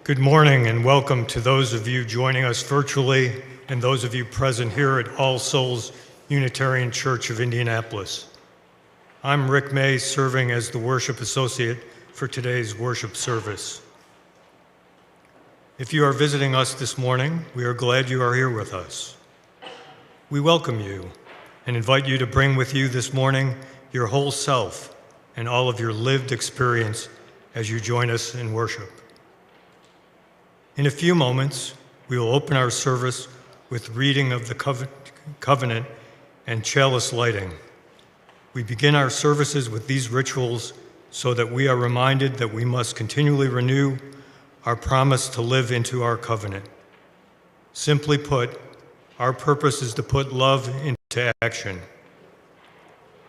Good morning and welcome to those of you joining us virtually and those of you present here at All Souls Unitarian Church of Indianapolis. I'm Rick May, serving as the worship associate for today's worship service. If you are visiting us this morning, we are glad you are here with us. We welcome you and invite you to bring with you this morning your whole self and all of your lived experience as you join us in worship. In a few moments, we will open our service with reading of the covenant and chalice lighting. We begin our services with these rituals so that we are reminded that we must continually renew our promise to live into our covenant. Simply put, our purpose is to put love into action.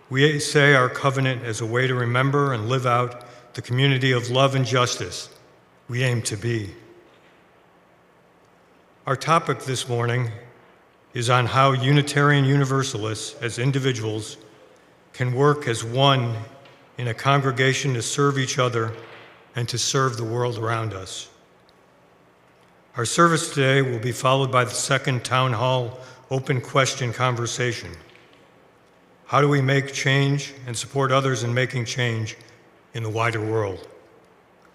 We say our covenant as a way to remember and live out the community of love and justice we aim to be. Our topic this morning is on how Unitarian Universalists as individuals can work as one in a congregation to serve each other and to serve the world around us. Our service today will be followed by the second town hall open question conversation. How do we make change and support others in making change in the wider world?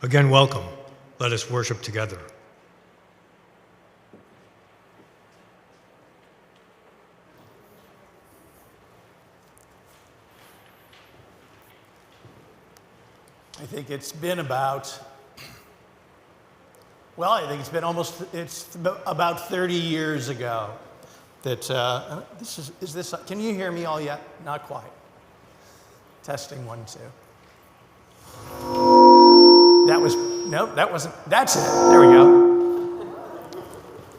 Again, welcome. Let us worship together. I think it's been about, it's about 30 years ago that, can you hear me all yet? Not quite. Testing 1, 2. That's it. There we go.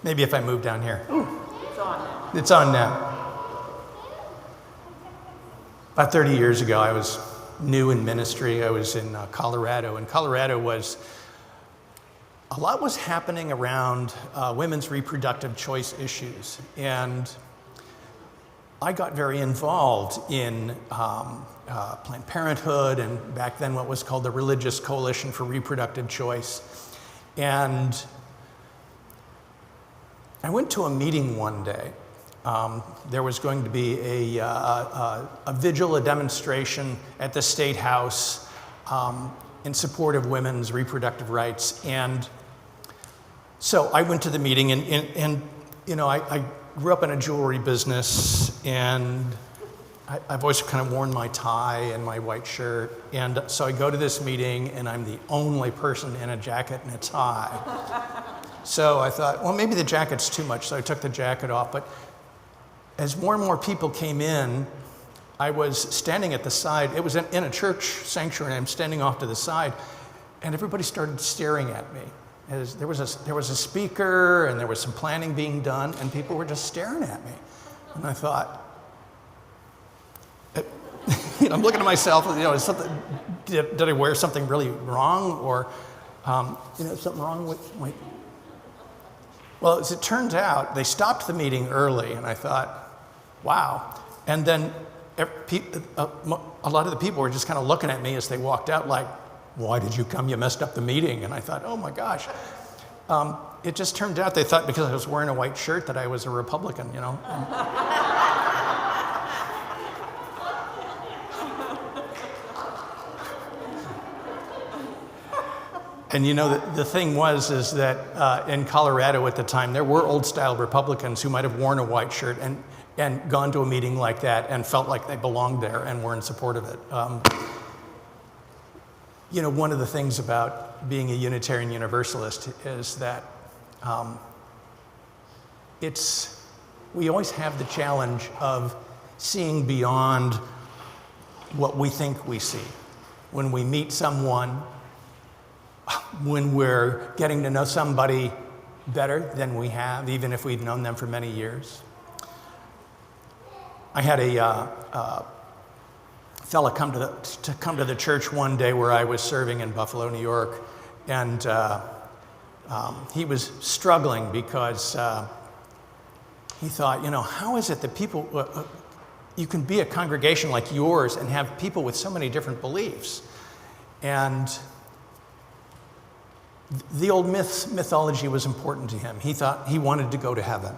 Maybe if I move down here. Ooh. It's on now. It's on now. About 30 years ago, I was new in ministry. I was in Colorado, and Colorado a lot was happening around women's reproductive choice issues, and I got very involved in Planned Parenthood, and back then what was called the Religious Coalition for Reproductive Choice. And I went to a meeting one day. There was going to be a vigil, a demonstration at the State House in support of women's reproductive rights. And so I went to the meeting, and you know, I grew up in a jewelry business, and I've always kind of worn my tie and my white shirt. And so I go to this meeting, and I'm the only person in a jacket and a tie. So I thought, well, maybe the jacket's too much, so I took the jacket off. But as more and more people came in, I was standing at the side. It was in a church sanctuary, and I'm standing off to the side, and everybody started staring at me. As there was a speaker, and there was some planning being done, and people were just staring at me. And I thought, I'm looking at myself, is something, did I wear something really wrong, or something wrong with my... Well, as it turns out, they stopped the meeting early, and I thought, wow. And then a lot of the people were just kind of looking at me as they walked out like, why did you come? You messed up the meeting. And I thought, oh my gosh. It just turned out they thought because I was wearing a white shirt that I was a Republican, you know. And you know, the thing is that in Colorado at the time, there were old-style Republicans who might have worn a white shirt and gone to a meeting like that and felt like they belonged there and were in support of it. One of the things about being a Unitarian Universalist is that we always have the challenge of seeing beyond what we think we see. When we meet someone, when we're getting to know somebody better than we have, even if we've known them for many years. I had a fella come to the church one day where I was serving in Buffalo, New York, and he was struggling because he thought, how is it that people, you can be a congregation like yours and have people with so many different beliefs? And The old mythology was important to him. He thought he wanted to go to heaven.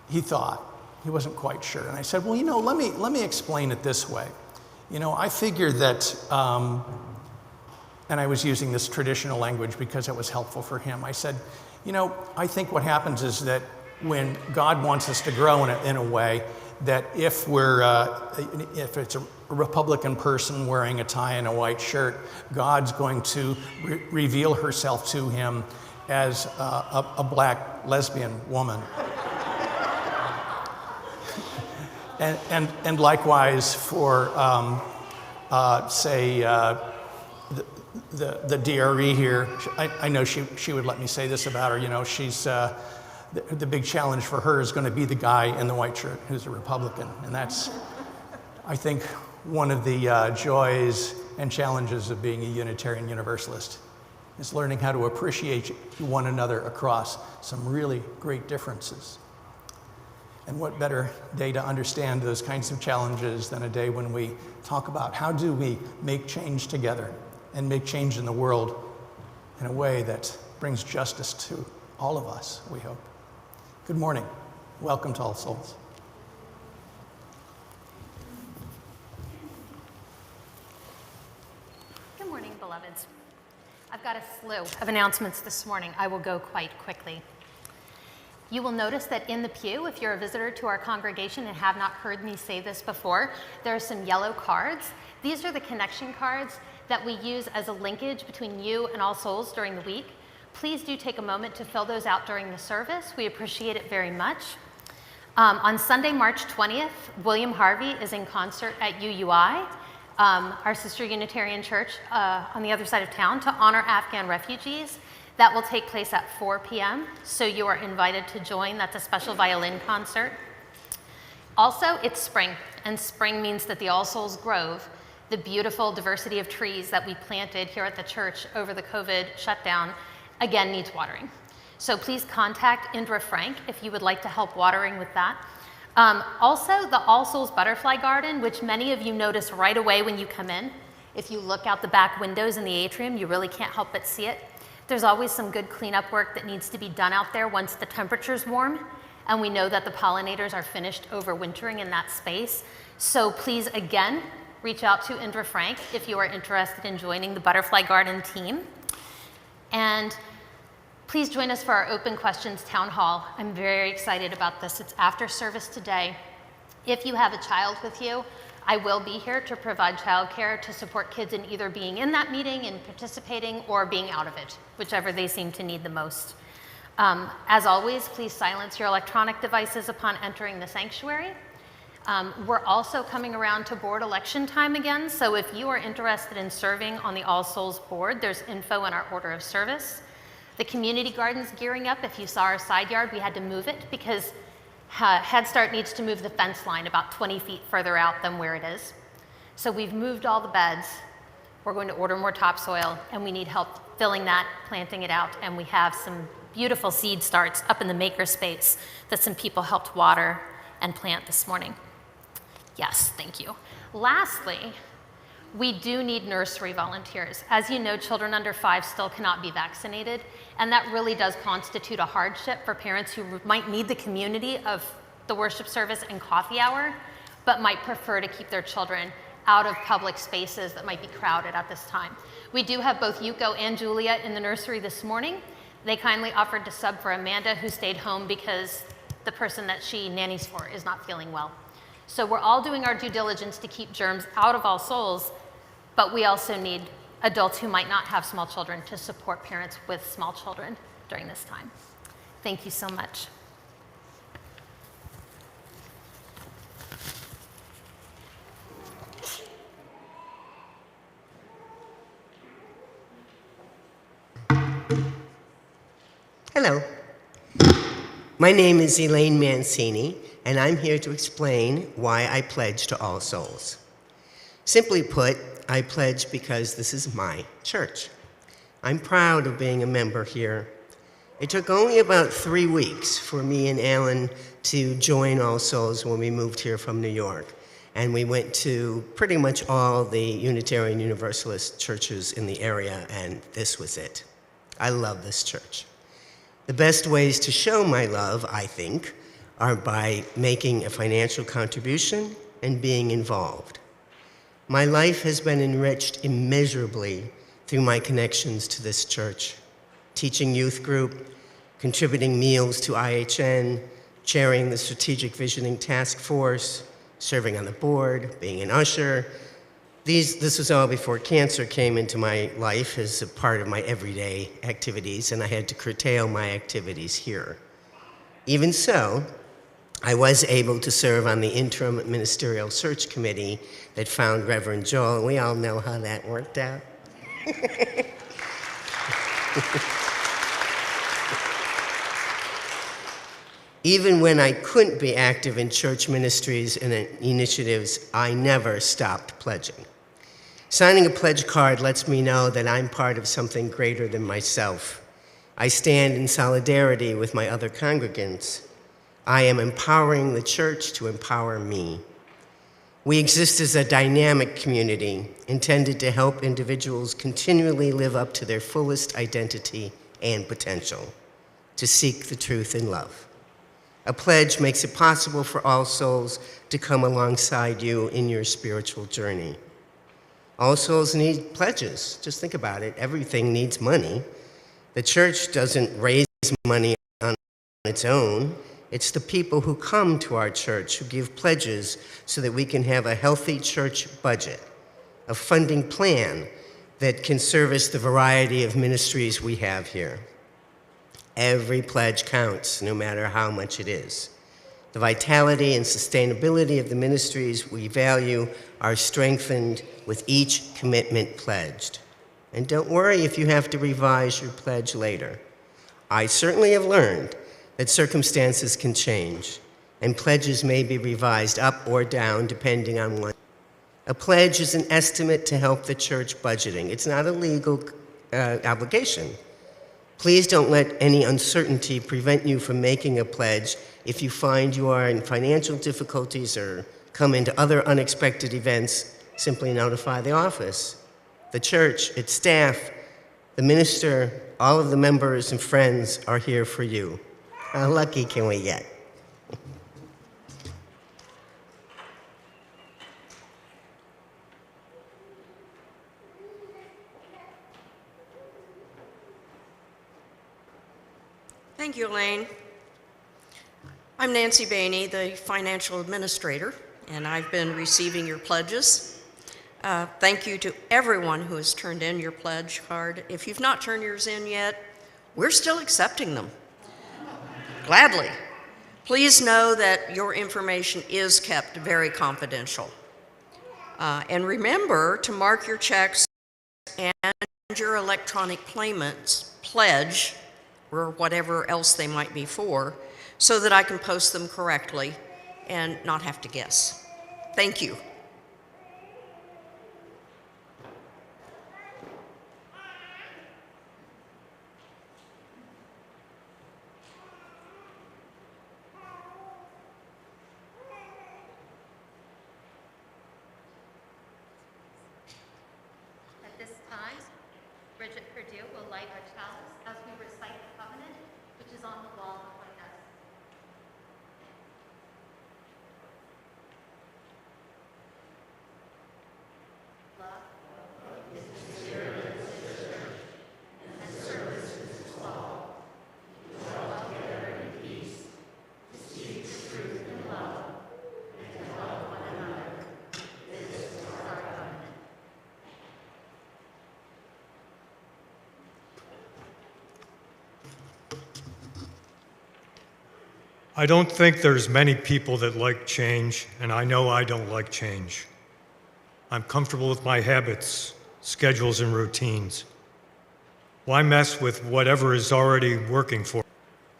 He thought. He wasn't quite sure. And I said, well, let me explain it this way. I figure that, and I was using this traditional language because it was helpful for him. I said, I think what happens is that when God wants us to grow in a way, that if it's a Republican person wearing a tie and a white shirt, God's going to reveal herself to him as a black lesbian woman. And likewise for, say, the DRE here. I know she would let me say this about her. She's the big challenge for her is going to be the guy in the white shirt who's a Republican, and that's, I think, one of the joys and challenges of being a Unitarian Universalist, is learning how to appreciate one another across some really great differences. And what better day to understand those kinds of challenges than a day when we talk about how do we make change together and make change in the world in a way that brings justice to all of us, we hope. Good morning. Welcome to All Souls. Good morning, beloveds. I've got a slew of announcements this morning. I will go quite quickly. You will notice that in the pew, if you're a visitor to our congregation and have not heard me say this before, there are some yellow cards. These are the connection cards that we use as a linkage between you and All Souls during the week. Please do take a moment to fill those out during the service. We appreciate it very much. On Sunday, March 20th, William Harvey is in concert at UUI, our sister Unitarian church on the other side of town, to honor Afghan refugees. That will take place at 4 p.m., so you are invited to join. That's a special violin concert. Also, it's spring, and spring means that the All Souls Grove, the beautiful diversity of trees that we planted here at the church over the COVID shutdown, again needs watering. So please contact Indra Frank if you would like to help watering with that. Also, the All Souls Butterfly Garden, which many of you notice right away when you come in. If you look out the back windows in the atrium, you really can't help but see it. There's always some good cleanup work that needs to be done out there once the temperature's warm, and we know that the pollinators are finished overwintering in that space. So please, again, reach out to Indra Frank if you are interested in joining the Butterfly Garden team. And please join us for our Open Questions Town Hall. I'm very excited about this. It's after service today. If you have a child with you, I will be here to provide childcare to support kids in either being in that meeting and participating or being out of it, whichever they seem to need the most. As always, please silence your electronic devices upon entering the sanctuary. We're also coming around to board election time again, so if you are interested in serving on the All Souls board, there's info in our order of service. The community garden's gearing up. If you saw our side yard, we had to move it because Head Start needs to move the fence line about 20 feet further out than where it is. So we've moved all the beds. We're going to order more topsoil, and we need help filling that, planting it out, and we have some beautiful seed starts up in the maker space that some people helped water and plant this morning. Yes, thank you. Lastly, we do need nursery volunteers. As you know, children under 5 still cannot be vaccinated, and that really does constitute a hardship for parents who might need the community of the worship service and coffee hour, but might prefer to keep their children out of public spaces that might be crowded at this time. We do have both Yuko and Julia in the nursery this morning. They kindly offered to sub for Amanda, who stayed home because the person that she nannies for is not feeling well. So we're all doing our due diligence to keep germs out of All Souls, but we also need adults who might not have small children to support parents with small children during this time. Thank you so much. Hello. My name is Elaine Mancini, and I'm here to explain why I pledge to All Souls. Simply put, I pledge because this is my church. I'm proud of being a member here. It took only about 3 weeks for me and Alan to join All Souls when we moved here from New York. and we went to pretty much all the Unitarian Universalist churches in the area, and this was it. I love this church. The best ways to show my love, I think, are by making a financial contribution and being involved. My life has been enriched immeasurably through my connections to this church, teaching youth group, contributing meals to IHN, chairing the Strategic Visioning Task Force, serving on the board, being an usher. This was all before cancer came into my life as a part of my everyday activities, and I had to curtail my activities here. Even so, I was able to serve on the interim ministerial search committee that found Reverend Joel, and we all know how that worked out. Even when I couldn't be active in church ministries and initiatives, I never stopped pledging. Signing a pledge card lets me know that I'm part of something greater than myself. I stand in solidarity with my other congregants. I am empowering the church to empower me. We exist as a dynamic community intended to help individuals continually live up to their fullest identity and potential, to seek the truth in love. A pledge makes it possible for all souls to come alongside you in your spiritual journey. All souls need pledges. Just think about it. Everything needs money. The church doesn't raise money on its own. It's the people who come to our church who give pledges so that we can have a healthy church budget, a funding plan that can service the variety of ministries we have here. Every pledge counts, no matter how much it is. The vitality and sustainability of the ministries we value are strengthened with each commitment pledged. And don't worry if you have to revise your pledge later. I certainly have learned that circumstances can change, and pledges may be revised up or down depending on what. A pledge is an estimate to help the church budgeting. It's not a legal obligation. Please don't let any uncertainty prevent you from making a pledge. If you find you are in financial difficulties or come into other unexpected events, simply notify the office, the church, its staff, the minister, all of the members and friends are here for you. How lucky can we get? Thank you, Elaine. I'm Nancy Bainey, the financial administrator, and I've been receiving your pledges. Thank you to everyone who has turned in your pledge card. If you've not turned yours in yet, we're still accepting them. Gladly. Please know that your information is kept very confidential. And remember to mark your checks and your electronic payments pledge, or whatever else they might be for, so that I can post them correctly and not have to guess. Thank you. At this time, Bridget Perdue will light our chalice as we recite the covenant, which is on the wall behind us. Love I don't think there's many people that like change, and I know I don't like change. I'm comfortable with my habits, schedules, and routines. Why mess with whatever is already working for me?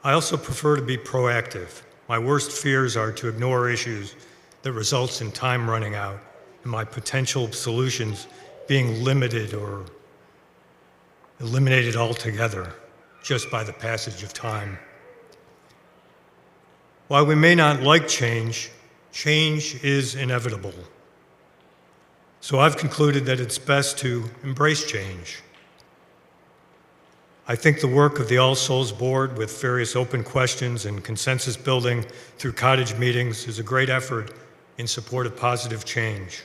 I also prefer to be proactive. My worst fears are to ignore issues that results in time running out and my potential solutions being limited or eliminated altogether just by the passage of time. While we may not like change, Change is inevitable. So I've concluded that it's best to embrace change. I think the work of the All Souls Board with various open questions and consensus building through cottage meetings is a great effort in support of positive change.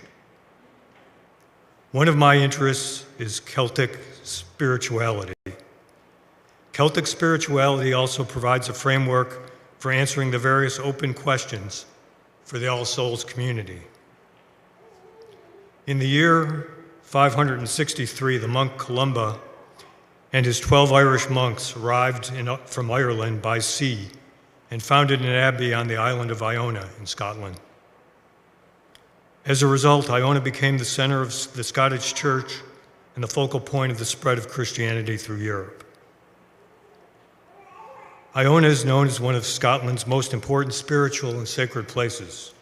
One of my interests is Celtic spirituality. Celtic spirituality also provides a framework for answering the various open questions for the All Souls community. In the year 563, the monk Columba and his 12 Irish monks arrived from Ireland by sea and founded an abbey on the island of Iona in Scotland. As a result, Iona became the center of the Scottish Church and the focal point of the spread of Christianity through Europe. Iona is known as one of Scotland's most important spiritual and sacred places.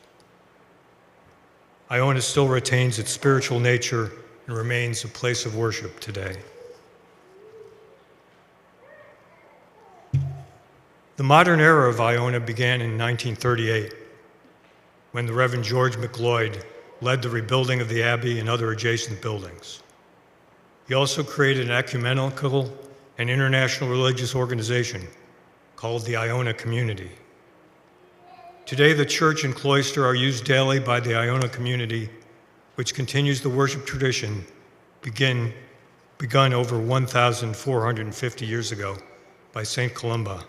Iona still retains its spiritual nature and remains a place of worship today. The modern era of Iona began in 1938, when the Reverend George MacLeod led the rebuilding of the Abbey and other adjacent buildings. He also created an ecumenical and international religious organization called the Iona Community. Today, the church and cloister are used daily by the Iona community, which continues the worship tradition begun over 1,450 years ago by St. Columba.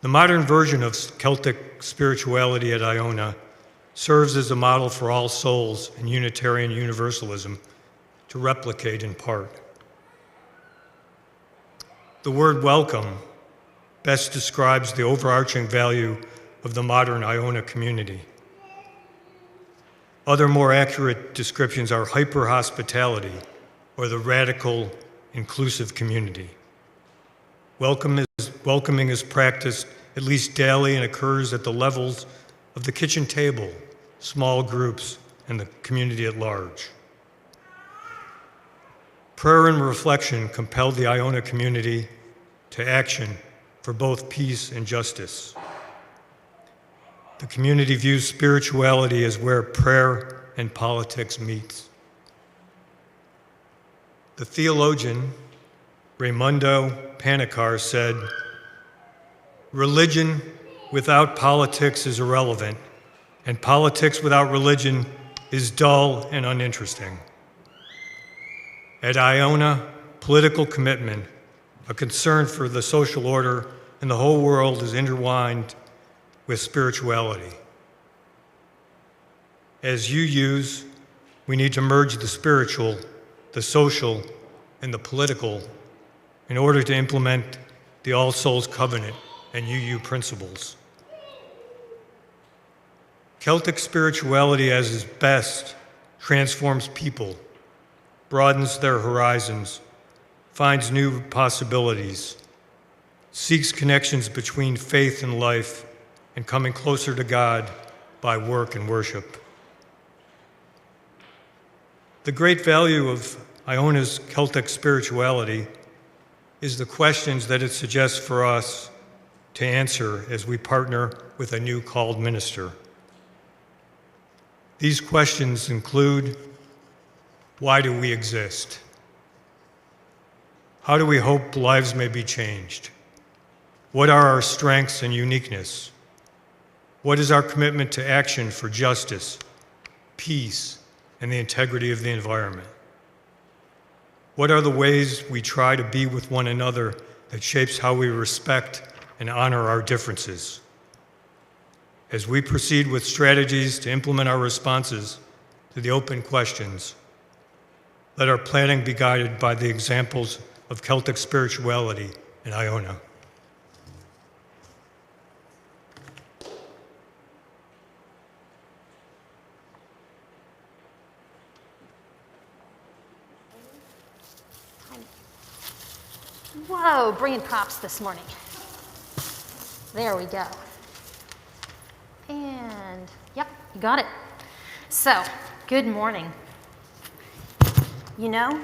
The modern version of Celtic spirituality at Iona serves as a model for All Souls and Unitarian Universalism to replicate in part. The word welcome best describes the overarching value of the modern Iona community. Other more accurate descriptions are hyper-hospitality or the radical, inclusive community. Welcoming is practiced at least daily and occurs at the levels of the kitchen table, small groups, and the community at large. Prayer and reflection compelled the Iona community to action for both peace and justice. The community views spirituality as where prayer and politics meet. The theologian Raimundo Panikkar said, "Religion without politics is irrelevant, and politics without religion is dull and uninteresting." At Iona, political commitment, a concern for the social order and the whole world is intertwined with spirituality. As UUs, we need to merge the spiritual, the social, and the political in order to implement the All Souls Covenant and UU principles. Celtic spirituality as its best transforms people, broadens their horizons, finds new possibilities, seeks connections between faith and life, and coming closer to God by work and worship. The great value of Iona's Celtic spirituality is the questions that it suggests for us to answer as we partner with a new called minister. These questions include, why do we exist? How do we hope lives may be changed? What are our strengths and uniqueness? What is our commitment to action for justice, peace, and the integrity of the environment? What are the ways we try to be with one another that shapes how we respect and honor our differences? As we proceed with strategies to implement our responses to the open questions, let our planning be guided by the examples of Celtic spirituality in Iona. Whoa, bringing props this morning. There we go. And, yep, you got it. So, good morning. You know,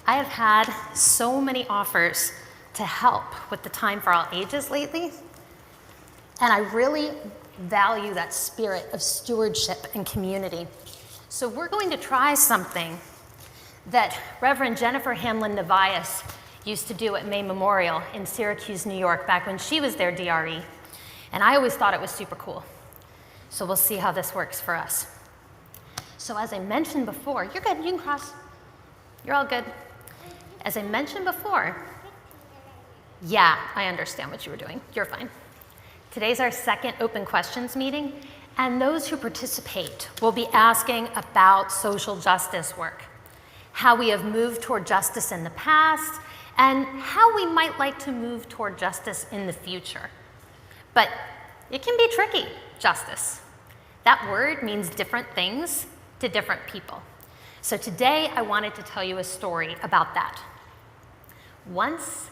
I have had so many offers to help with the Time for All Ages lately, and I really value that spirit of stewardship and community. So we're going to try something that Reverend Jennifer Hamlin Nevias used to do at May Memorial in Syracuse, New York, back when she was their DRE. And I always thought it was super cool. So we'll see how this works for us. So as I mentioned before, you're good, you can cross. You're all good. As I mentioned before, yeah, I understand what you were doing. You're fine. Today's our second open questions meeting, and those who participate will be asking about social justice work, how we have moved toward justice in the past, and how we might like to move toward justice in the future. But it can be tricky, justice. That word means different things to different people. So today I wanted to tell you a story about that. Once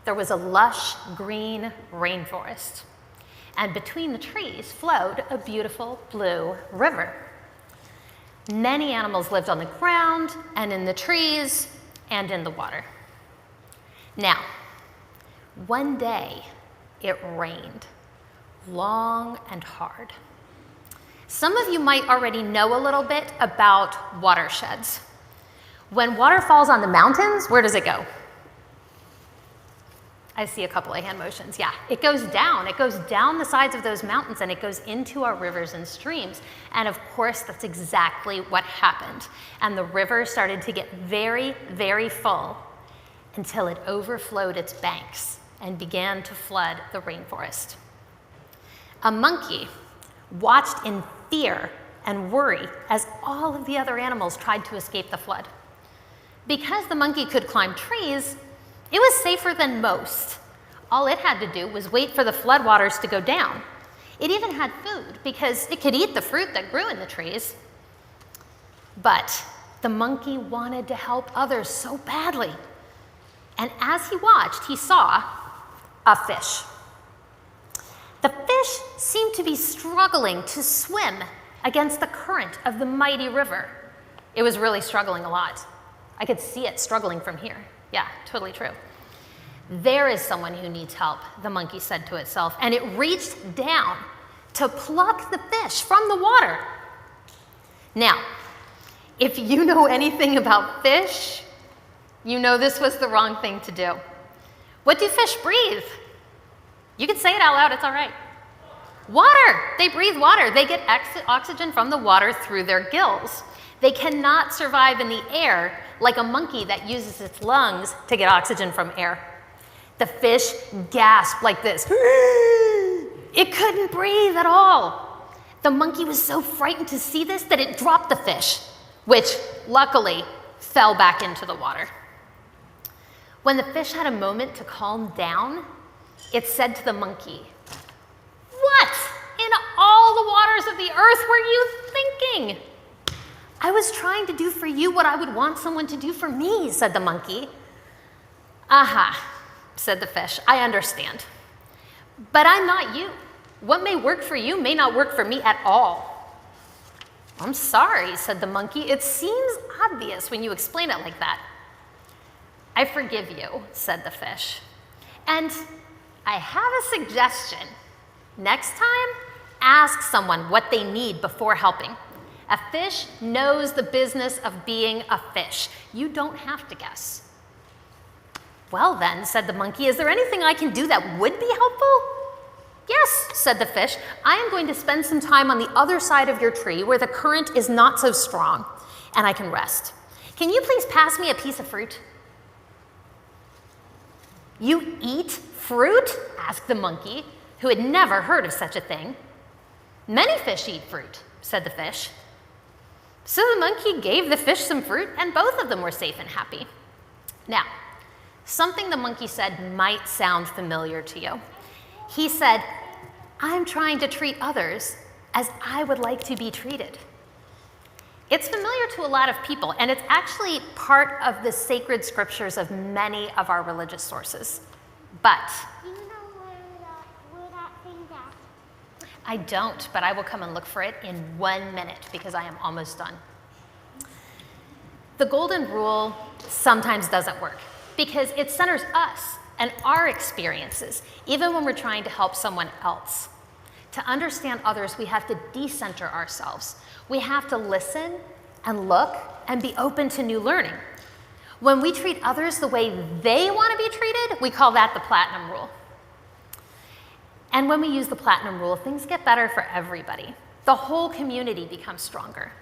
there was a lush green rainforest, and between the trees flowed a beautiful blue river. Many animals lived on the ground and in the trees and in the water. Now, one day it rained, long and hard. Some of you might already know a little bit about watersheds. When water falls on the mountains, where does it go? I see a couple of hand motions. Yeah, it goes down. It goes down the sides of those mountains and it goes into our rivers and streams. And of course, that's exactly what happened. And the river started to get very, very full until it overflowed its banks and began to flood the rainforest. A monkey watched in fear and worry as all of the other animals tried to escape the flood. Because the monkey could climb trees, it was safer than most. All it had to do was wait for the floodwaters to go down. It even had food because it could eat the fruit that grew in the trees. But the monkey wanted to help others so badly. And as he watched, he saw a fish. The fish seemed to be struggling to swim against the current of the mighty river. It was really struggling a lot. I could see it struggling from here. Yeah, totally true. There is someone who needs help, the monkey said to itself, and it reached down to pluck the fish from the water. Now, if you know anything about fish, you know this was the wrong thing to do. What do fish breathe? You can say it out loud, it's all right. Water! They breathe water. They get oxygen from the water through their gills. They cannot survive in the air like a monkey that uses its lungs to get oxygen from air. The fish gasped like this. It couldn't breathe at all. The monkey was so frightened to see this that it dropped the fish, which luckily fell back into the water. When the fish had a moment to calm down, it said to the monkey, "What in all the waters of the earth were you thinking?" "I was trying to do for you what I would want someone to do for me," said the monkey. "Aha," said the fish, "I understand. But I'm not you. What may work for you may not work for me at all." "I'm sorry," said the monkey. "It seems obvious when you explain it like that." "I forgive you," said the fish. "And I have a suggestion. Next time, ask someone what they need before helping. A fish knows the business of being a fish. You don't have to guess." "Well then," said the monkey, "is there anything I can do that would be helpful?" "Yes," said the fish. "I am going to spend some time on the other side of your tree where the current is not so strong, and I can rest. Can you please pass me a piece of fruit?" "You eat fruit?" asked the monkey, who had never heard of such a thing. "Many fish eat fruit," said the fish. So the monkey gave the fish some fruit, and both of them were safe and happy. Now, something the monkey said might sound familiar to you. He said, "I'm trying to treat others as I would like to be treated." It's familiar to a lot of people, and it's actually part of the sacred scriptures of many of our religious sources. But Do you know where that thing's at? I don't, but I will come and look for it in 1 minute because I am almost done. The golden rule sometimes doesn't work because it centers us and our experiences, even when we're trying to help someone else. To understand others, we have to decenter ourselves. We have to listen and look and be open to new learning. When we treat others the way they want to be treated, we call that the platinum rule. And when we use the platinum rule, things get better for everybody. The whole community becomes stronger.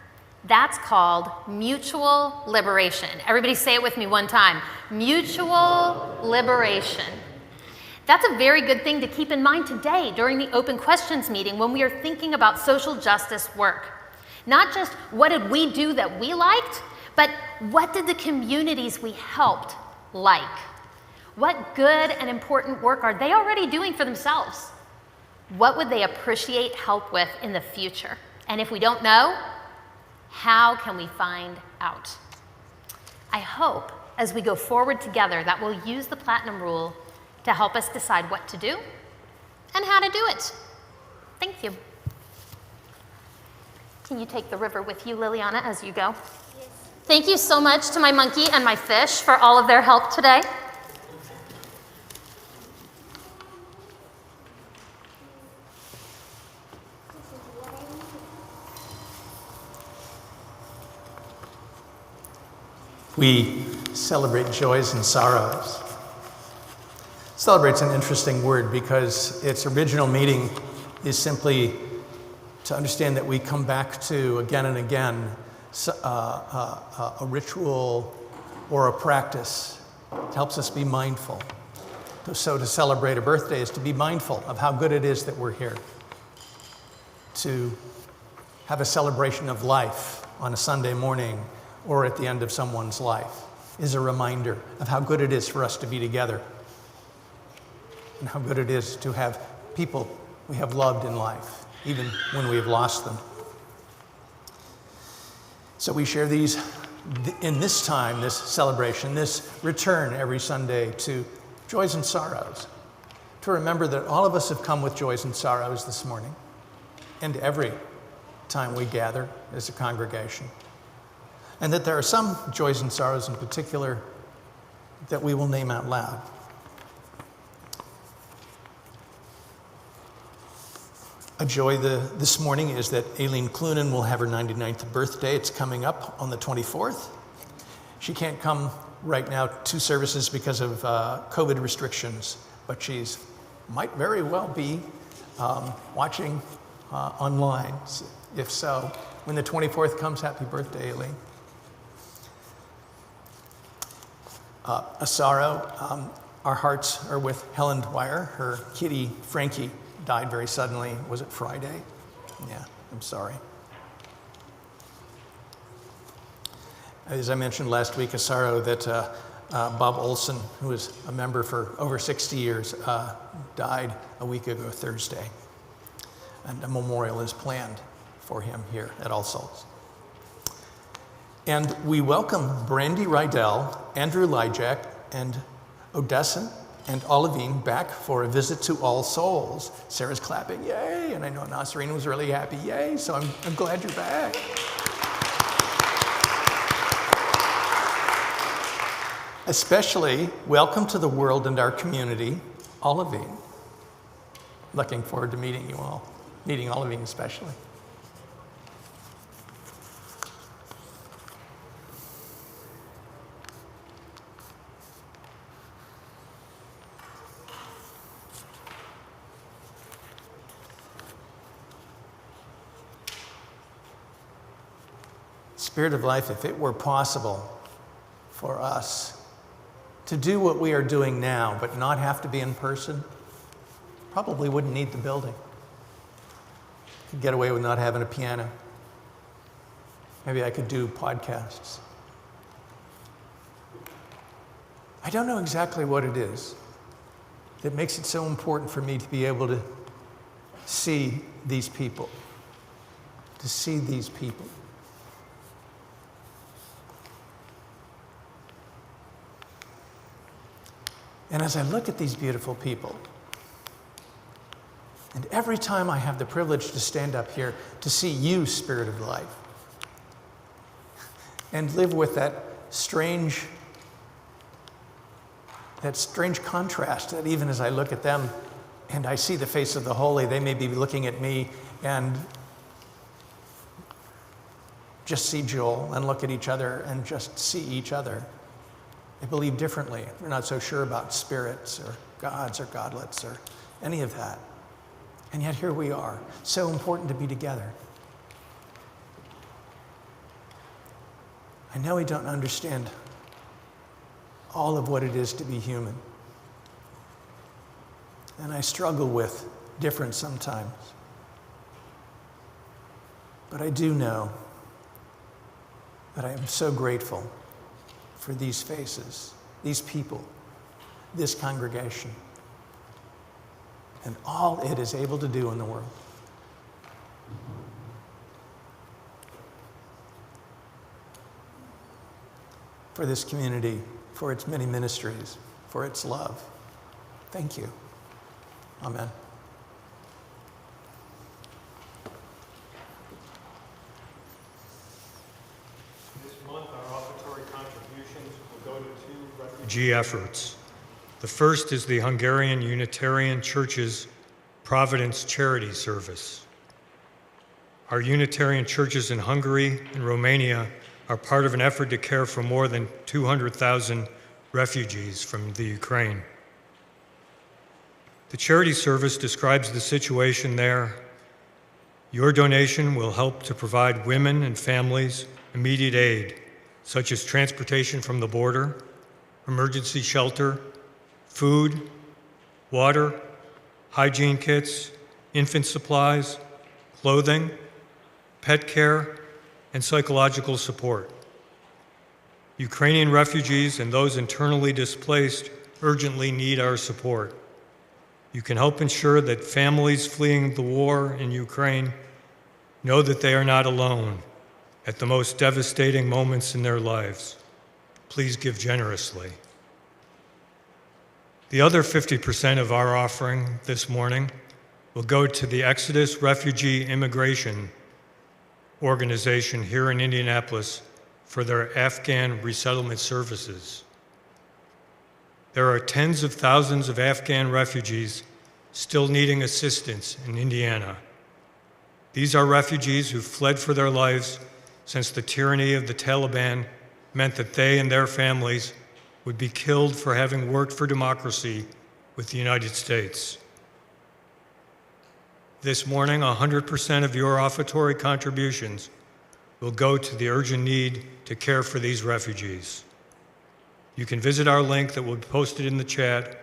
That's called mutual liberation. Everybody say it with me one time. Mutual liberation. That's a very good thing to keep in mind today during the open questions meeting when we are thinking about social justice work. Not just what did we do that we liked, but what did the communities we helped like? What good and important work are they already doing for themselves? What would they appreciate help with in the future? And if we don't know, how can we find out? I hope as we go forward together that we'll use the platinum rule to help us decide what to do and how to do it. Thank you. Can you take the river with you, Liliana, as you go? Yes. Thank you so much to my monkey and my fish for all of their help today. We celebrate joys and sorrows. Celebrate's an interesting word because its original meaning is simply to understand that we come back to again and again a ritual or a practice. It helps us be mindful. So to celebrate a birthday is to be mindful of how good it is that we're here. To have a celebration of life on a Sunday morning or at the end of someone's life is a reminder of how good it is for us to be together and how good it is to have people we have loved in life, even when we have lost them. So we share these in this time, this celebration, this return every Sunday to joys and sorrows, to remember that all of us have come with joys and sorrows this morning and every time we gather as a congregation. And that there are some joys and sorrows in particular that we will name out loud. A joy this morning is that Aileen Clunan will have her 99th birthday. It's coming up on the 24th. She can't come right now to services because of COVID restrictions, but she's might very well be watching online. If so, when the 24th comes, happy birthday, Aileen. A sorrow, our hearts are with Helen Dwyer. Her kitty, Frankie, died very suddenly. Was it Friday? Yeah, I'm sorry. As I mentioned last week, a sorrow that Bob Olson, who was a member for over 60 years, died a week ago Thursday. And a memorial is planned for him here at All Souls. And we welcome Brandy Rydell, Andrew Lyjak, and Odessa and Olivine back for a visit to All Souls. Sarah's clapping, yay, and I know Nasreen was really happy, yay, so I'm glad you're back. Especially welcome to the world and our community, Olivine. Looking forward to meeting you all, meeting Olivine especially. Spirit of life, if it were possible for us to do what we are doing now, but not have to be in person, probably wouldn't need the building. Could get away with not having a piano. Maybe I could do podcasts. I don't know exactly what it is that makes it so important for me to be able to see these people, And as I look at these beautiful people, and every time I have the privilege to stand up here to see you, Spirit of Life, and live with that strange contrast that even as I look at them and I see the face of the holy, they may be looking at me and just see Joel and look at each other and just see each other. They believe differently. They're not so sure about spirits or gods or godlets or any of that. And yet here we are. So important to be together. I know we don't understand all of what it is to be human. And I struggle with difference sometimes. But I do know that I am so grateful for these faces, these people, this congregation, and all it is able to do in the world. For this community, for its many ministries, for its love. Thank you. Amen. This month, our offertory contributions will go to two refugee efforts. The first is the Hungarian Unitarian Church's Providence charity service. Our Unitarian churches in Hungary and Romania are part of an effort to care for more than 200,000 refugees from the Ukraine. The charity service describes the situation there. Your donation will help to provide women and families immediate aid, such as transportation from the border, emergency shelter, food, water, hygiene kits, infant supplies, clothing, pet care, and psychological support. Ukrainian refugees and those internally displaced urgently need our support. You can help ensure that families fleeing the war in Ukraine know that they are not alone at the most devastating moments in their lives. Please give generously. The other 50% of our offering this morning will go to the Exodus Refugee Immigration Organization here in Indianapolis for their Afghan resettlement services. There are tens of thousands of Afghan refugees still needing assistance in Indiana. These are refugees who fled for their lives since the tyranny of the Taliban meant that they and their families would be killed for having worked for democracy with the United States. This morning, 100% of your offertory contributions will go to the urgent need to care for these refugees. You can visit our link that will be posted in the chat,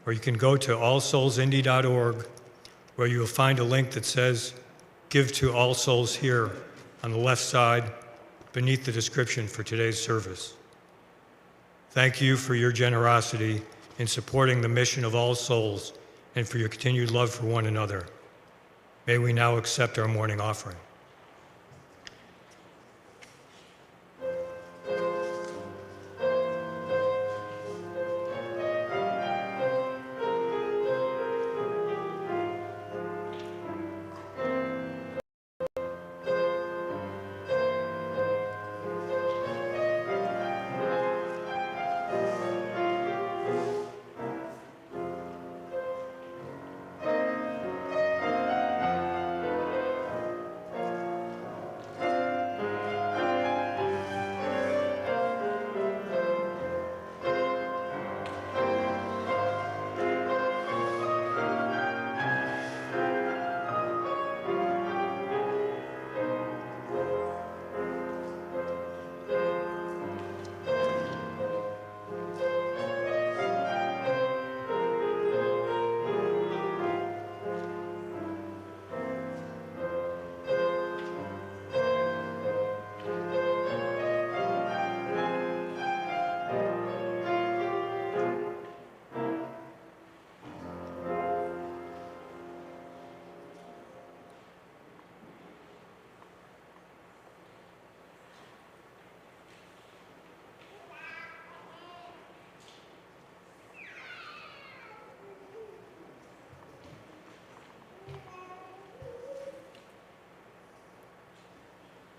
or you can go to allsoulsindy.org, where you will find a link that says, Give to All Souls here on the left side beneath the description for today's service. Thank you for your generosity in supporting the mission of All Souls and for your continued love for one another. May we now accept our morning offering.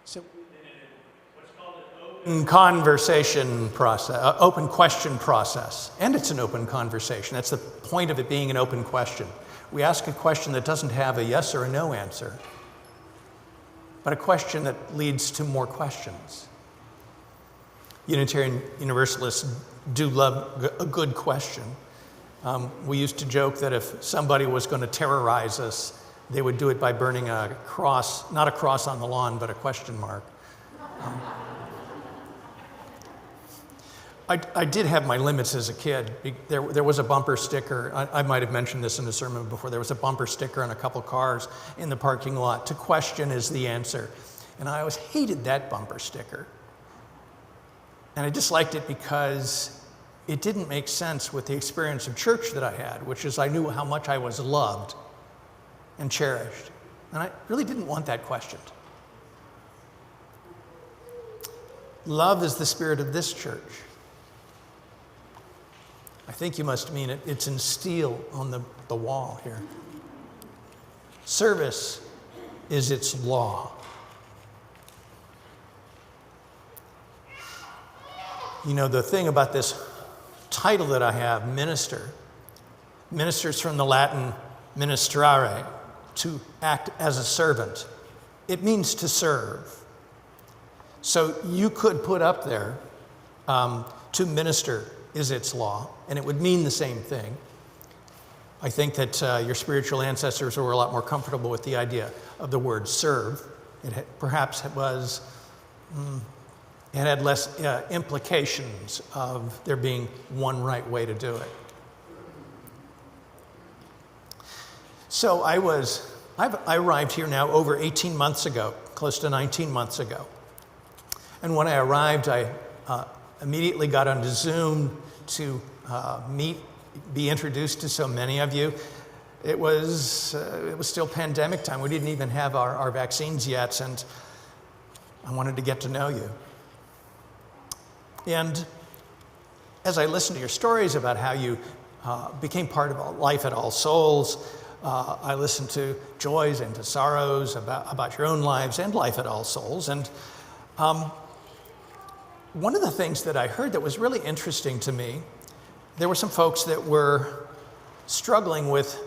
So, conversation process, open question process, and it's an open conversation. That's the point of it being an open question. We ask a question that doesn't have a yes or a no answer, but a question that leads to more questions. Unitarian Universalists do love a good question. We used to joke that if somebody was going to terrorize us, they would do it by burning a cross, not a cross on the lawn, but a question mark. I did have my limits as a kid. There was a bumper sticker. I might have mentioned this in a sermon before. There was a bumper sticker on a couple cars in the parking lot. To question is the answer. And I always hated that bumper sticker. And I disliked it because it didn't make sense with the experience of church that I had, which is I knew how much I was loved and cherished. And I really didn't want that questioned. Love is the spirit of this church. I think you must mean it. It's in steel on the wall here. Service is its law. You know, the thing about this title that I have, minister, ministers from the Latin ministrare, to act as a servant. It means to serve. So you could put up there, to minister is its law, and it would mean the same thing. I think that your spiritual ancestors were a lot more comfortable with the idea of the word serve. Perhaps it had less implications of there being one right way to do it. So I arrived here now over 18 months ago, close to 19 months ago. And when I arrived, I immediately got onto Zoom to be introduced to so many of you. It was still pandemic time. We didn't even have our vaccines yet, and I wanted to get to know you. And as I listened to your stories about how you became part of life at All Souls, I listened to joys and to sorrows about your own lives and life at All Souls. And one of the things that I heard that was really interesting to me, there were some folks that were struggling with,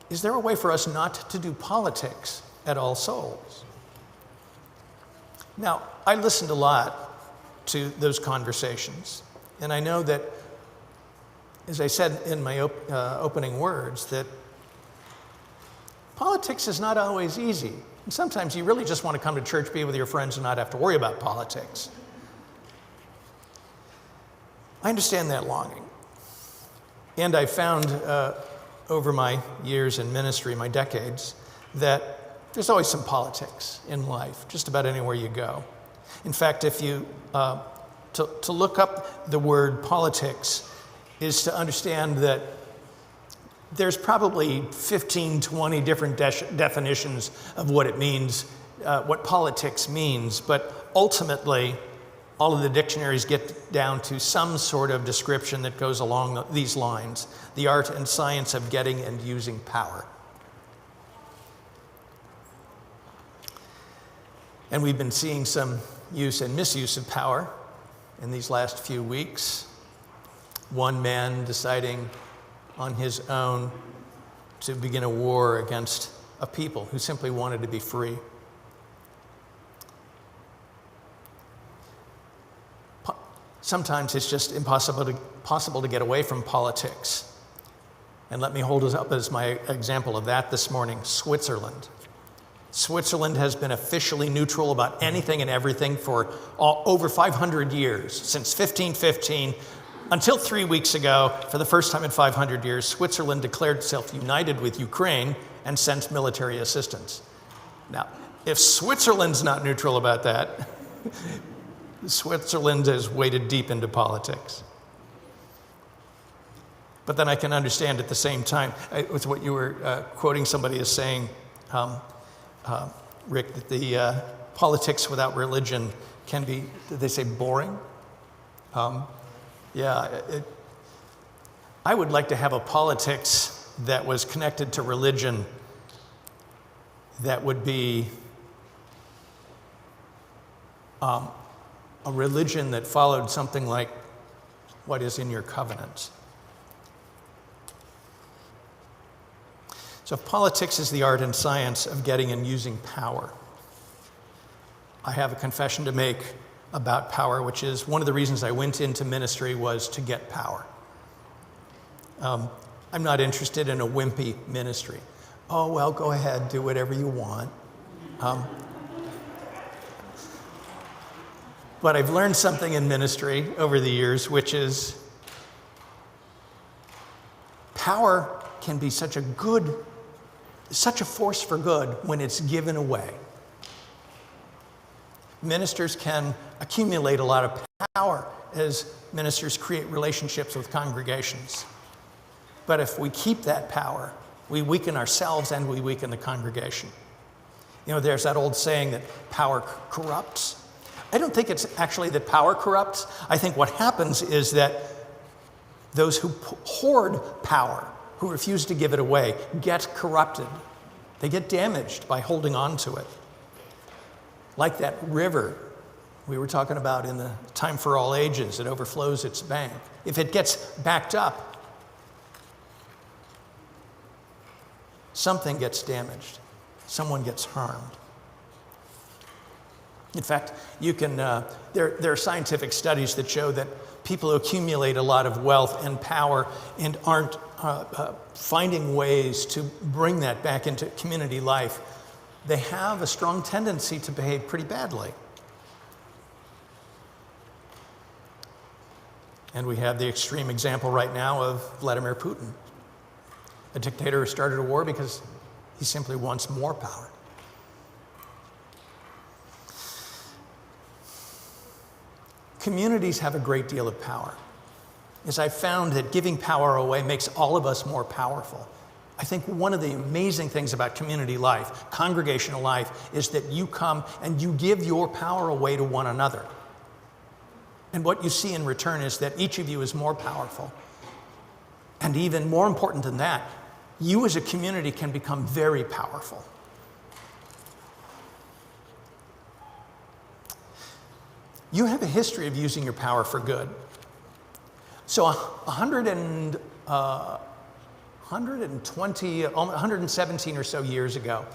is there a way for us not to do politics at All Souls? Now, I listened a lot to those conversations, and I know that, as I said in my opening words, that politics is not always easy. And sometimes you really just want to come to church, be with your friends, and not have to worry about politics. I understand that longing. And I found over my years in ministry, my decades, that there's always some politics in life, just about anywhere you go. In fact, if you, to look up the word politics is to understand that there's probably 15, 20 different definitions of what it means, what politics means, but ultimately, all of the dictionaries get down to some sort of description that goes along these lines: the art and science of getting and using power. And we've been seeing some use and misuse of power in these last few weeks. One man deciding on his own to begin a war against a people who simply wanted to be free. Sometimes it's just impossible to get away from politics. And let me hold it up as my example of that this morning: Switzerland. Switzerland has been officially neutral about anything and everything for over 500 years, since 1515. Until 3 weeks ago, for the first time in 500 years, Switzerland declared itself united with Ukraine and sent military assistance. Now, if Switzerland's not neutral about that, Switzerland has waded deep into politics. But then I can understand at the same time, with what you were quoting somebody as saying, Rick, that the politics without religion can be, did they say boring? I would like to have a politics that was connected to religion that would be a religion that followed something like what is in your covenant. So if politics is the art and science of getting and using power, I have a confession to make about power, which is one of the reasons I went into ministry was to get power. I'm not interested in a wimpy ministry. Oh, well, go ahead, do whatever you want. But I've learned something in ministry over the years, which is power can be such a force for good when it's given away. Ministers can accumulate a lot of power as ministers create relationships with congregations. But if we keep that power, we weaken ourselves and we weaken the congregation. You know, there's that old saying that power corrupts. I don't think it's actually that power corrupts. I think what happens is that those who hoard power, who refuse to give it away, get corrupted. They get damaged by holding on to it. Like that river we were talking about in the Time for All Ages, it overflows its bank. If it gets backed up, something gets damaged. Someone gets harmed. In fact, you can, there are scientific studies that show that people who accumulate a lot of wealth and power and aren't finding ways to bring that back into community life, they have a strong tendency to behave pretty badly. And we have the extreme example right now of Vladimir Putin, a dictator who started a war because he simply wants more power. Communities have a great deal of power. As I found that giving power away makes all of us more powerful. I think one of the amazing things about community life, congregational life, is that you come and you give your power away to one another. And what you see in return is that each of you is more powerful. And even more important than that, you as a community can become very powerful. You have a history of using your power for good. So 117 or so years ago,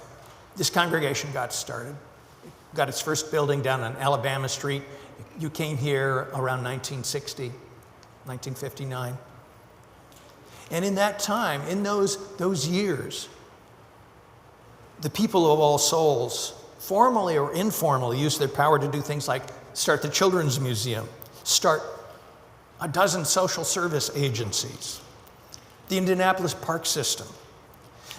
this congregation got started. It got its first building down on Alabama Street. You came here around 1960, 1959. And in that time, in those years, the people of All Souls, formally or informally, used their power to do things like start the Children's Museum, start a dozen social service agencies, the Indianapolis Park System.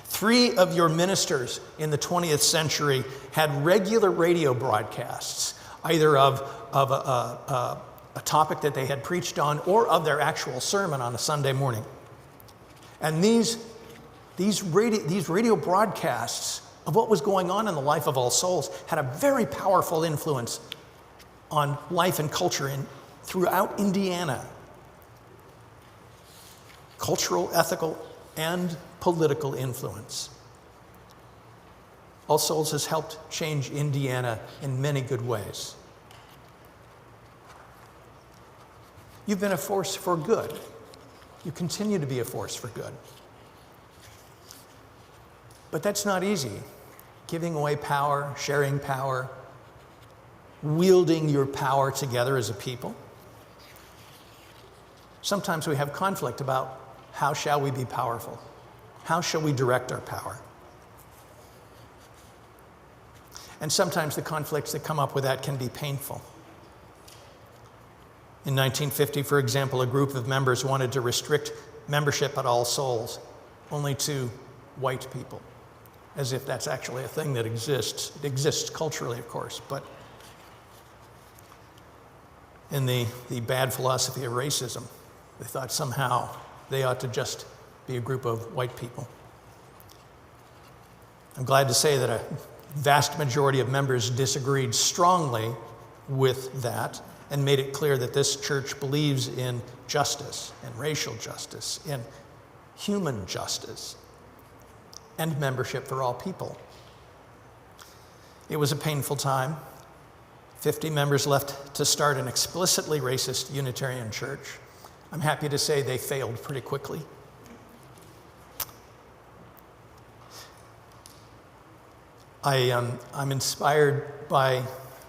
3 of your ministers in the 20th century had regular radio broadcasts, either of a topic that they had preached on or of their actual sermon on a Sunday morning. And these radio broadcasts of what was going on in the life of All Souls had a very powerful influence on life and culture throughout Indiana. Cultural, ethical, and political influence. All Souls has helped change Indiana in many good ways. You've been a force for good. You continue to be a force for good. But that's not easy. Giving away power, sharing power, wielding your power together as a people. Sometimes we have conflict about how shall we be powerful? How shall we direct our power? And sometimes the conflicts that come up with that can be painful. In 1950, for example, a group of members wanted to restrict membership at All Souls only to white people, as if that's actually a thing that exists. It exists culturally, of course, but in the bad philosophy of racism, they thought somehow they ought to just be a group of white people. I'm glad to say that a vast majority of members disagreed strongly with that and made it clear that this church believes in justice and racial justice, in human justice, and membership for all people. It was a painful time. 50 members left to start an explicitly racist Unitarian church. I'm happy to say they failed pretty quickly. I'm inspired by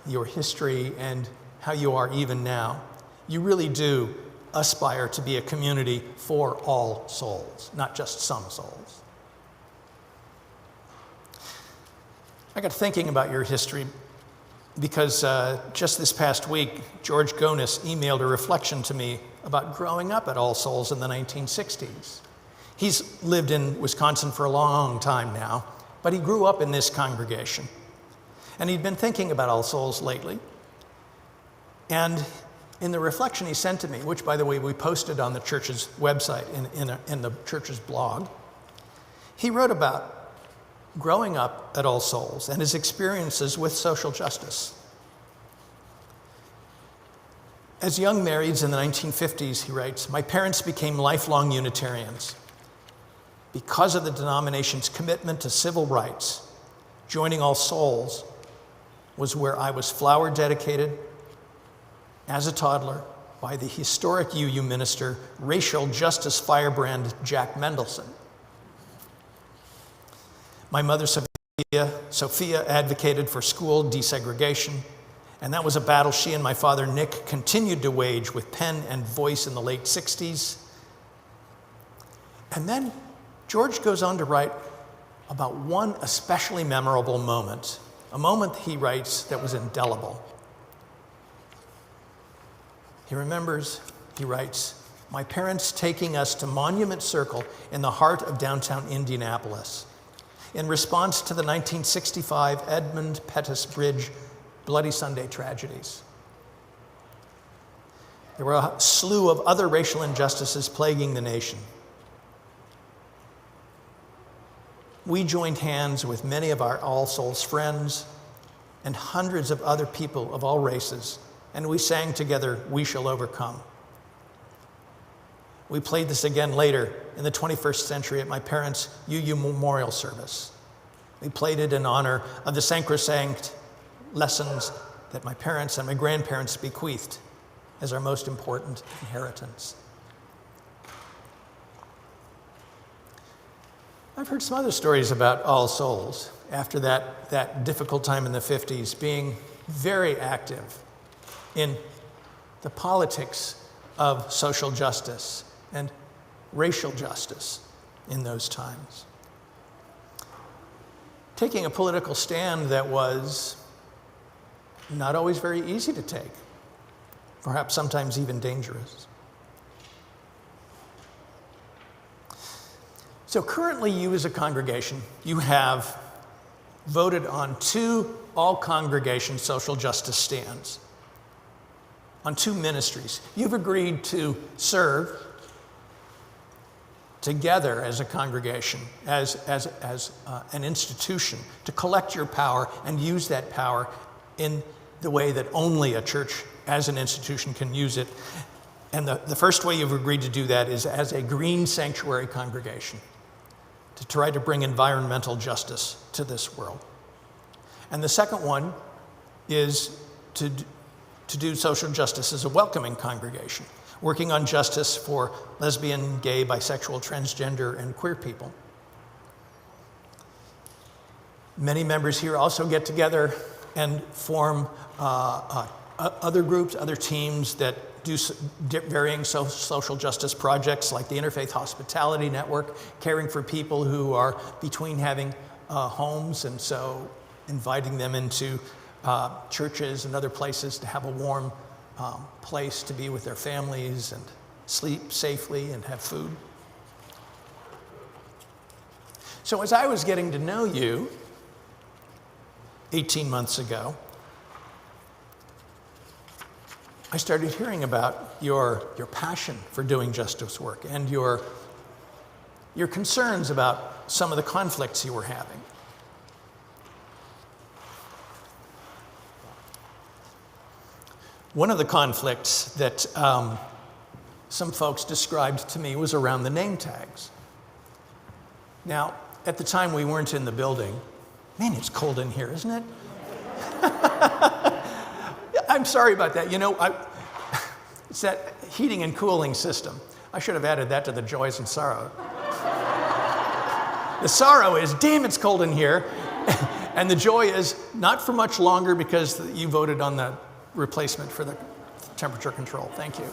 your history and how you are even now. You really do aspire to be a community for all souls, not just some souls. I got thinking about your history because just this past week, George Gonis emailed a reflection to me about growing up at All Souls in the 1960s. He's lived in Wisconsin for a long time now, but he grew up in this congregation. And he'd been thinking about All Souls lately. And in the reflection he sent to me, which, by the way, we posted on the church's website in the church's blog, he wrote about growing up at All Souls and his experiences with social justice. As young marrieds in the 1950s, he writes, my parents became lifelong Unitarians. Because of the denomination's commitment to civil rights, joining All Souls was where I was flower dedicated as a toddler by the historic UU minister, racial justice firebrand Jack Mendelson. My mother, Sophia, advocated for school desegregation, and that was a battle she and my father, Nick, continued to wage with pen and voice in the late 60s. And then George goes on to write about one especially memorable moment, a moment, he writes, that was indelible. He remembers, he writes, my parents taking us to Monument Circle in the heart of downtown Indianapolis in response to the 1965 Edmund Pettus Bridge Bloody Sunday tragedies. There were a slew of other racial injustices plaguing the nation. We joined hands with many of our All Souls friends and hundreds of other people of all races, and we sang together, We Shall Overcome. We played this again later in the 21st century at my parents' UU memorial service. We played it in honor of the sacrosanct lessons that my parents and my grandparents bequeathed as our most important inheritance. I've heard some other stories about All Souls after that difficult time in the 50s, being very active in the politics of social justice and racial justice in those times. Taking a political stand that was not always very easy to take, perhaps sometimes even dangerous. So currently you as a congregation, you have voted on 2 all-congregation social justice stands, on 2 ministries. You've agreed to serve together as a congregation, as an institution, to collect your power and use that power in the way that only a church as an institution can use it. And the first way you've agreed to do that is as a green sanctuary congregation, to try to bring environmental justice to this world. And the second one is to do social justice as a welcoming congregation, working on justice for lesbian, gay, bisexual, transgender, and queer people. Many members here also get together and form other groups, other teams that do varying social justice projects like the Interfaith Hospitality Network, caring for people who are between having homes, and so inviting them into churches and other places to have a warm place to be with their families and sleep safely and have food. So as I was getting to know you 18 months ago, I started hearing about your passion for doing justice work and your concerns about some of the conflicts you were having. One of the conflicts that some folks described to me was around the name tags. Now, at the time we weren't in the building. Man, it's cold in here, isn't it? I'm sorry about that. You know, it's that heating and cooling system. I should have added that to the joys and sorrow. The sorrow is, damn, it's cold in here. And the joy is not for much longer because you voted on the replacement for the temperature control. Thank you.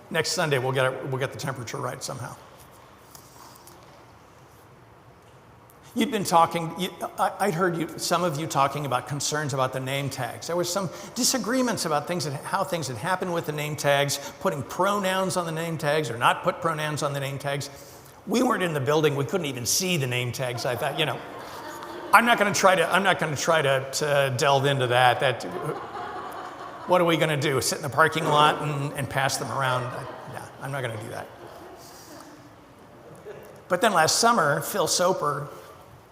Next Sunday, we'll get the temperature right somehow. You'd been talking, I'd heard some of you talking about concerns about the name tags. There was some disagreements about how things had happened with the name tags, putting pronouns on the name tags or not put pronouns on the name tags. We weren't in the building. We couldn't even see the name tags. I thought, I'm not going to try to delve into that. What are we going to do? Sit in the parking lot and pass them around? No, I'm not going to do that. But then last summer, Phil Soper,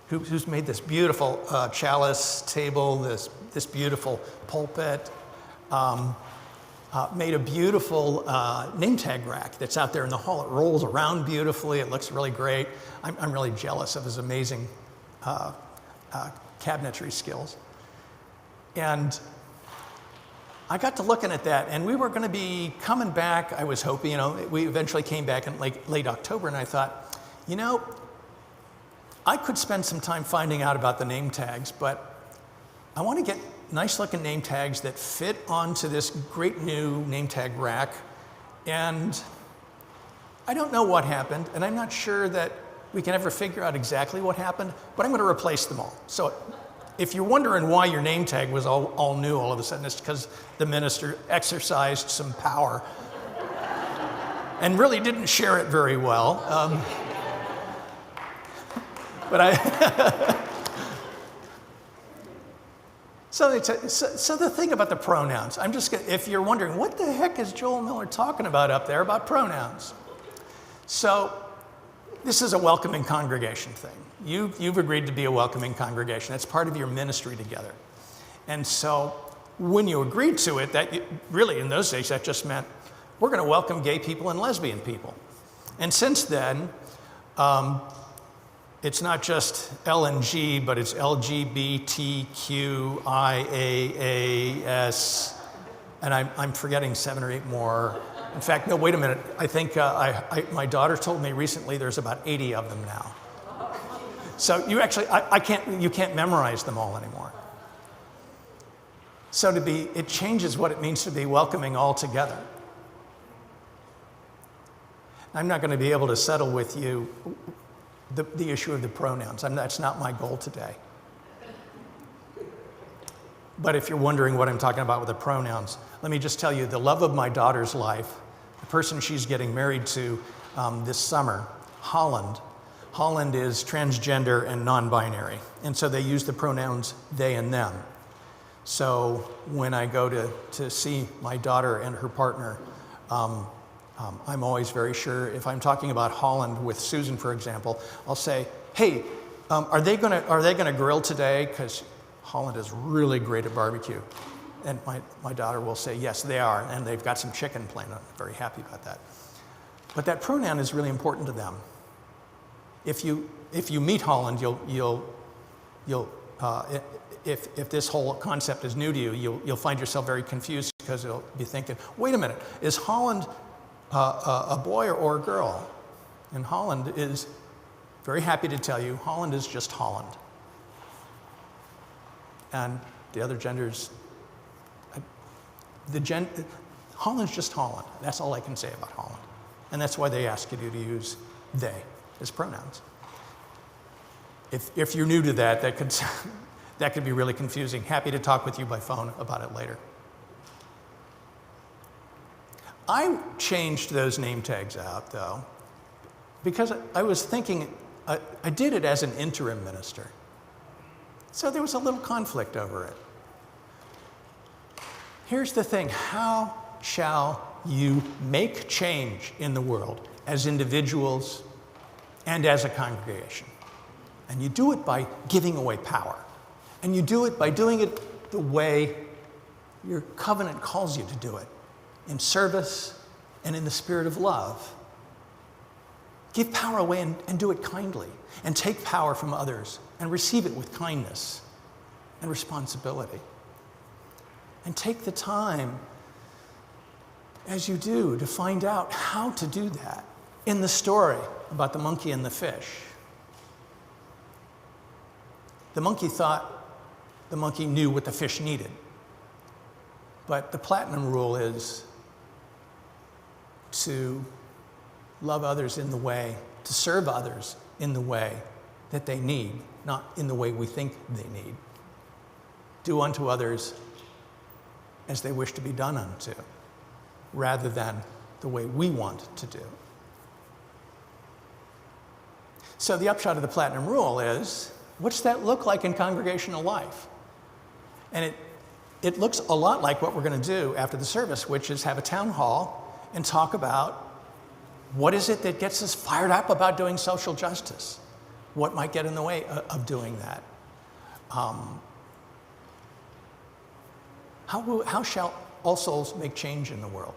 who's made this beautiful chalice table, this beautiful pulpit, made a beautiful name tag rack that's out there in the hall. It rolls around beautifully. It looks really great. I'm really jealous of his amazing cabinetry skills. And I got to looking at that, and we were going to be coming back. I was hoping, we eventually came back in late October, and I thought, I could spend some time finding out about the name tags, but I want to get nice looking name tags that fit onto this great new name tag rack. And I don't know what happened, and I'm not sure that we can ever figure out exactly what happened, but I'm going to replace them all. So if you're wondering why your name tag was all new all of a sudden, it's because the minister exercised some power and really didn't share it very well. So the thing about the pronouns, if you're wondering, what the heck is Joel Miller talking about up there about pronouns? So this is a welcoming congregation thing. You've agreed to be a welcoming congregation. That's part of your ministry together. And so when you agreed to it, really in those days, that just meant we're going to welcome gay people and lesbian people. And since then, it's not just L and G, but it's LGBTQIAAS, and I'm forgetting 7 or 8 more. In fact, no, wait a minute. I think my daughter told me recently there's about 80 of them now. So you can't memorize them all anymore. So it changes what it means to be welcoming all together. I'm not going to be able to settle with you the issue of the pronouns. That's not my goal today. But if you're wondering what I'm talking about with the pronouns, let me just tell you, the love of my daughter's life, the person she's getting married to this summer, Holland is transgender and non-binary. And so they use the pronouns they and them. So when I go to see my daughter and her partner, I'm always very sure, if I'm talking about Holland with Susan, for example, I'll say, hey, are they gonna grill today? Because Holland is really great at barbecue. And my daughter will say, yes, they are, and they've got some chicken planned. I'm very happy about that. But that pronoun is really important to them. If you meet Holland, if this whole concept is new to you, you'll find yourself very confused because you'll be thinking, wait a minute, is Holland a boy or a girl? And Holland is, very happy to tell you, Holland is just Holland. And the other genders, Holland's just Holland. That's all I can say about Holland. And that's why they ask you to use they as pronouns. If you're new to that could be really confusing. Happy to talk with you by phone about it later. I changed those name tags out, though, because I was thinking, I did it as an interim minister. So there was a little conflict over it. Here's the thing, how shall you make change in the world as individuals and as a congregation? And you do it by giving away power. And you do it by doing it the way your covenant calls you to do it, in service and in the spirit of love. Give power away and do it kindly, and take power from others and receive it with kindness and responsibility. And take the time, as you do, to find out how to do that in the story about the monkey and the fish. The monkey thought the monkey knew what the fish needed. But the platinum rule is to love others in the way, to serve others in the way that they need, not in the way we think they need. Do unto others as they wish to be done unto, rather than the way we want to do. So the upshot of the platinum rule is, what's that look like in congregational life? And it looks a lot like what we're going to do after the service, which is have a town hall and talk about what is it that gets us fired up about doing social justice? What might get in the way of doing that? How shall all souls make change in the world?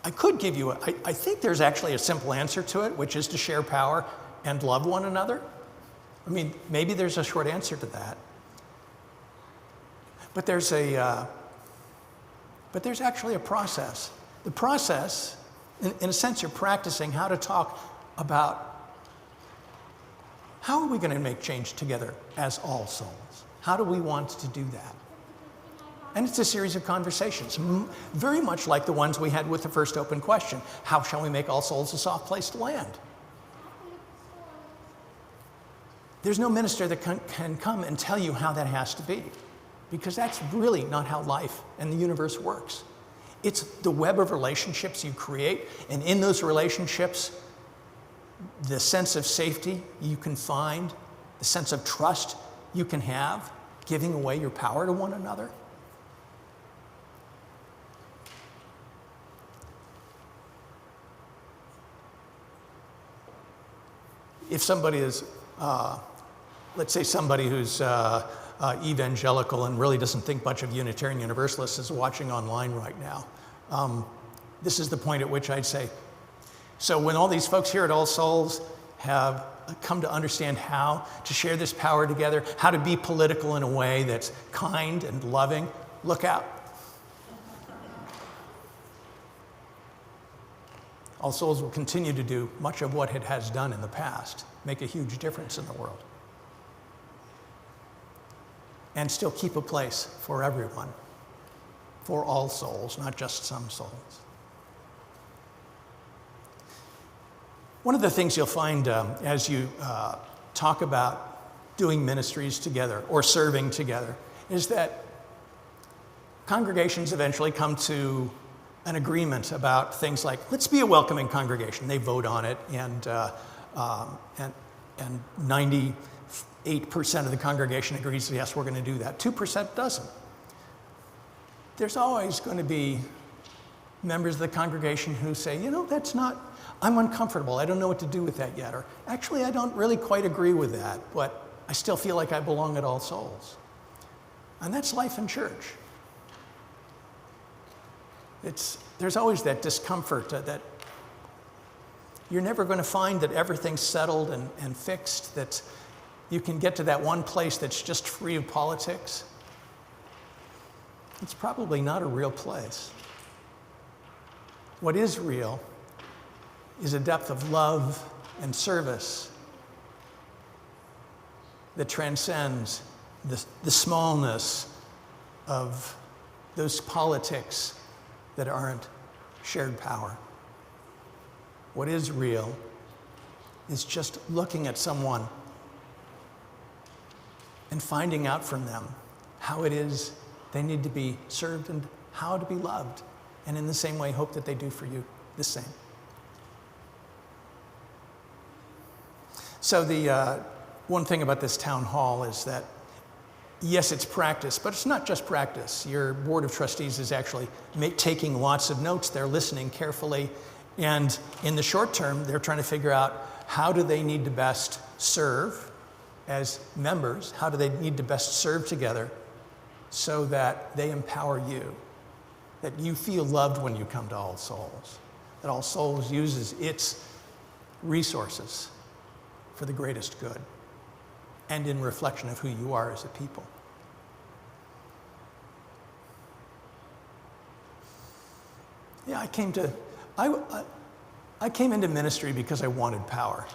I could give you, I think there's actually a simple answer to it, which is to share power and love one another. I mean, maybe there's a short answer to that. But there's actually a process. The process, in a sense, you're practicing how to talk about how are we going to make change together as all souls? How do we want to do that? And it's a series of conversations, very much like the ones we had with the first open question. How shall we make all souls a soft place to land? There's no minister that can come and tell you how that has to be, because that's really not how life and the universe works. It's the web of relationships you create, and in those relationships, the sense of safety you can find, the sense of trust you can have, giving away your power to one another. If somebody is, let's say somebody who's evangelical and really doesn't think much of Unitarian Universalists is watching online right now, this is the point at which I'd say, so when all these folks here at All Souls have come to understand how to share this power together, how to be political in a way that's kind and loving, look out. All Souls will continue to do much of what it has done in the past, make a huge difference in the world, and still keep a place for everyone, for all souls, not just some souls. One of the things you'll find as you talk about doing ministries together or serving together is that congregations eventually come to an agreement about things like, let's be a welcoming congregation. They vote on it, and 98% of the congregation agrees, yes, we're going to do that. 2% doesn't. There's always going to be members of the congregation who say, you know, that's not, I'm uncomfortable. I don't know what to do with that yet. Or actually, I don't really quite agree with that, but I still feel like I belong at All Souls. And that's life in church. There's always that discomfort that you're never going to find that everything's settled and fixed, that you can get to that one place that's just free of politics. It's probably not a real place. What is real is a depth of love and service that transcends the smallness of those politics that aren't shared power. What is real is just looking at someone and finding out from them how it is they need to be served and how to be loved, and in the same way hope that they do for you the same. So the one thing about this town hall is that, yes, it's practice, but it's not just practice. Your board of trustees is actually taking lots of notes. They're listening carefully. And in the short term, they're trying to figure out how do they need to best serve as members? How do they need to best serve together so that they empower you? That you feel loved when you come to All Souls. That All Souls uses its resources for the greatest good and in reflection of who you are as a people. Yeah, I came into ministry because I wanted power.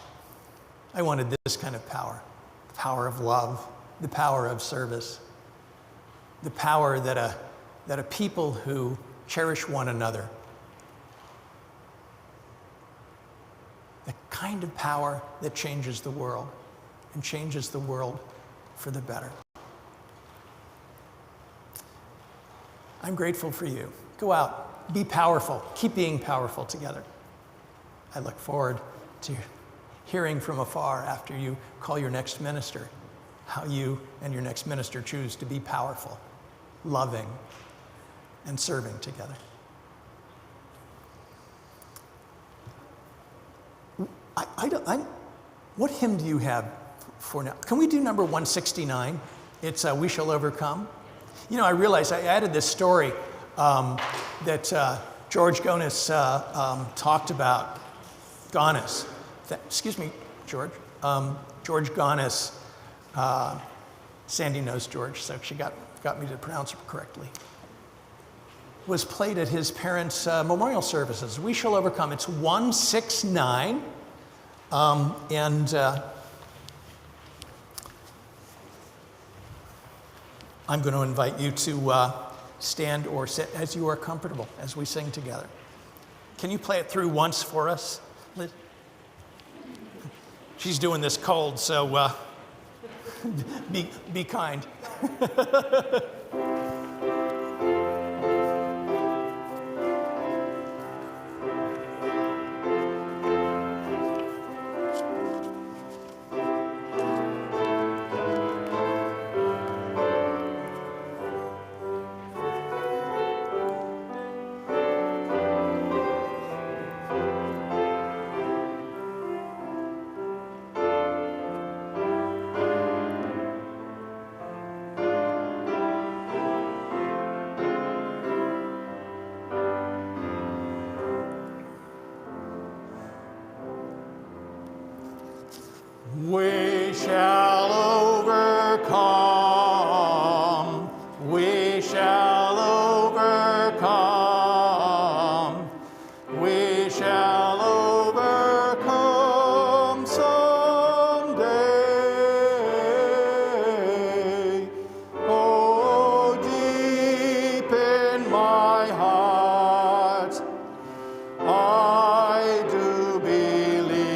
I wanted this kind of power, the power of love, the power of service, the power that a people who cherish one another, the kind of power that changes the world and changes the world for the better. I'm grateful for you. Go out, be powerful, keep being powerful together. I look forward to hearing from afar after you call your next minister how you and your next minister choose to be powerful, loving, and serving together. What hymn do you have for now? Can we do number 169? It's We Shall Overcome. You know, I realized I added this story that George Gonis talked about. Gonis. Excuse me, George. George Gonis. Sandy knows George, so she got me to pronounce it correctly. Was played at his parents' memorial services. We Shall Overcome. It's 169. I'm going to invite you to stand or sit as you are comfortable as we sing together. Can you play it through once for us, Liz? She's doing this cold, so be kind. We shall overcome. We shall overcome. We shall overcome someday. Oh, deep in my heart, I do believe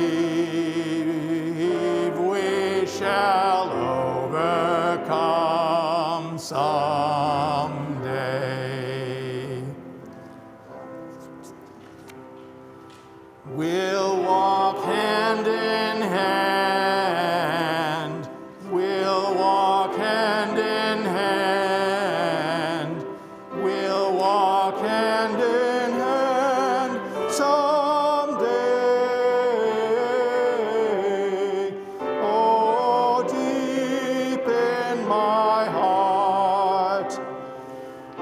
we shall overcome someday. We'll walk hand in hand. We'll walk hand in hand. We'll walk hand in hand someday. Oh, deep in my heart,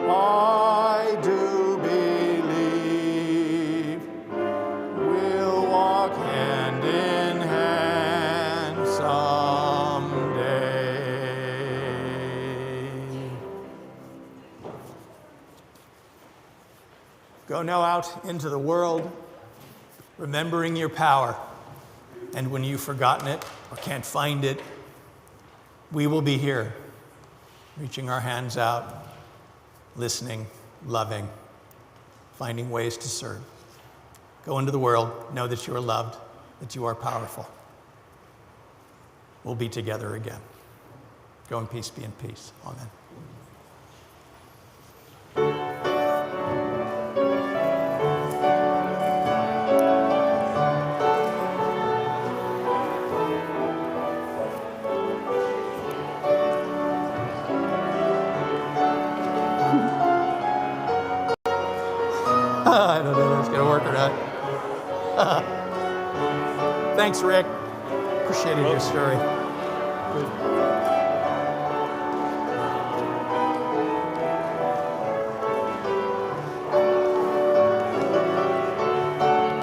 I do believe we'll walk hand in hand someday. Go now out into the world, remembering your power. And when you've forgotten it or can't find it, we will be here, reaching our hands out, listening, loving, finding ways to serve. Go into the world, know that you are loved, that you are powerful. We'll be together again. Go in peace, be in peace. Amen. I don't know if it's going to work or not. Thanks, Rick. Appreciated your story. Good.